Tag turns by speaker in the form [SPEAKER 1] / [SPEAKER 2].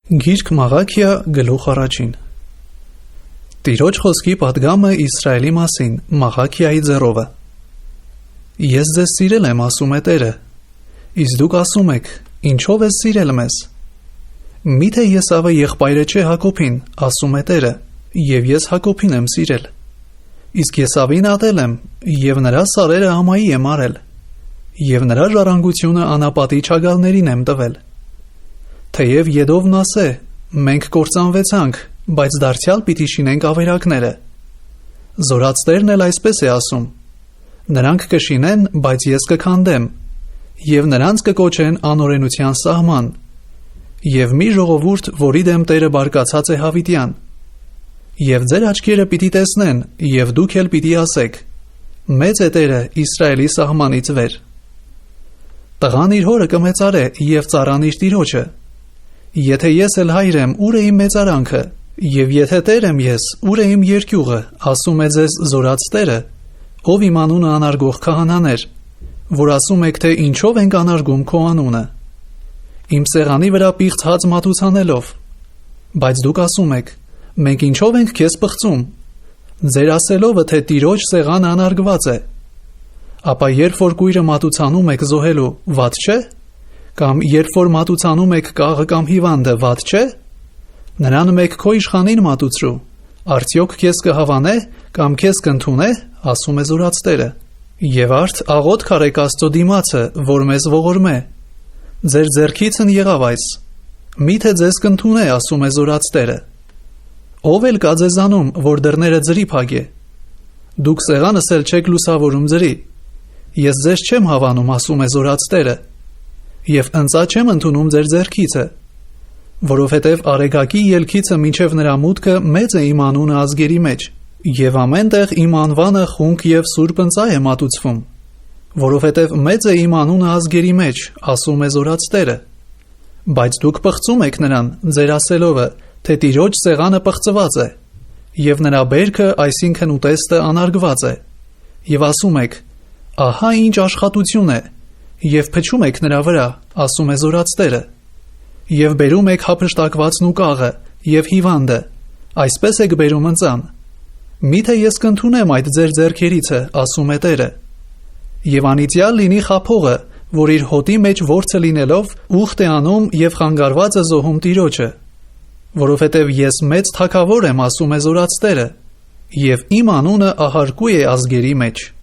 [SPEAKER 1] Գիրք Մաղաքիա գլուխ առաջին Տիրոջ խոսքի պատգամը Իսրայելի մասին Մաղաքիայի ձեռով է. Ես ձեզ սիրել եմ, ասում է Տերը, իսկ դուք ասում եք, ինչով ես սիրել մեզ։ Միթե Եսավը եղբայրը չէ Հակոբին, ասում է Տերը, եւ ես Հակոբին եմ սիրել։ Իսկ Եսավին ատել եմ, եւ նրա սարերը Ամայի եմ արել, եւ նրա ժառանգությունը անապատի չագալներին եմ տվել։ Թեև Եդովն ասե, մենք կործանվեցանք, բայց դարձյալ պիտի շինենք ավերակները։ Զորացներն էլ այսպես է ասում. նրանք կշինեն, բայց ես կքանդեմ, եւ նրանց կկոչեն անօրենության սահման, եւ մի ժողովուրդ, որի դեմ Տերը բարկացած է հավիտյան։ Եվ ձեր աչքերը պիտի տեսնեն, եւ դուք էլ պիտի ասեք. մեծ է Տերը Իսրայելի սահմանից վեր։ Տղան իր հորը կմեծարե եւ ծառան իր տիրոջը։ Եթե ես էլ հայր եմ, ուր է իմ մեծարանքը, եւ եթե Տեր եմ ես, ուր է իմ երկյուղը, ասում է ձեզ զորաց Տերը, ով իմ անունը անարգող քահանաներ, որ ասում եք, թե ինչով ենք անարգում քո անունը։ Իմ սեղանի վրա պիղծ հաց մատուցանելով, բայց դուք ասում եք, մենք ինչով ենք քեզ պղծում։ Ձեր ասելով, թե Տիրոջ սեղանը անարգված է։ Ապա երբ որ կույրը մատուցանում եք զոհելու, վատ չէ։ Կամ երբ որ մատուցանում եք կաղը կամ հիվանդը, վատ չէ։ Նրան մեկ քո իշխանին մատուցրու, արդյոք քեզ կհավանե կամ քեզ կընդունե, ասում է զորաց Տերը։ Եվ արդ աղոթք արեք Աստծո դիմացը, որ մեզ ողորմե։ Ձեր ձեռքիցն եղավ այս։ Միթե ձեզ կընդունե, ասում է զորաց Տերը։ Ով էլ կա ձեզանում, որ դռները ձրի փագե։ Դուք սեղանս էլ չեք լուսավորում ձրի։ Ես ձեզ չեմ հավանում, ասում է զորաց Տերը։ Եվ ընծա չեմ ընդունում ձեր ձեռքիցը, որովհետև արեգակի ելքիցը մինչև նրա մուտքը մեծ է իմ անունը ազգերի մեջ, եւ ամենտեղ իմ անվանը խունկ եւ սուրբ ընծա է մատուցվում, որովհետև մեծ է իմ անունը ազգերի մեջ, ասում է զորաց Տերը։ Բայց դուք պղծում եք նրան, ձեր ասելով, թե Տիրոջ սեղանը պղծված է, եւ նրա բերքը, այսինքն ուտեստը անարգված է, եւ ասում եք. ահա ինչ աշխատություն է, եւ փչում եք նրա վրա, ասում է զորաց Տերը, եւ բերում եք հափշտակվածն ու կաղը, եւ հիվանդը, այսպես եք բերում ընծան։ Միթե ես կընդունեմ այդ ձեր ձեռքերիցը, ասում է Տերը։ Եվ անիծյալ լինի խաբողը, որ իր հոտի մեջ որցը լինելով ուխտ է անում եւ խանգարված է զոհում Տիրոջը, որովհետեւ ես մեծ թագավոր եմ, ասում է զորաց Տերը, եւ իմ անունը ահարկու է ազգերի մեջ։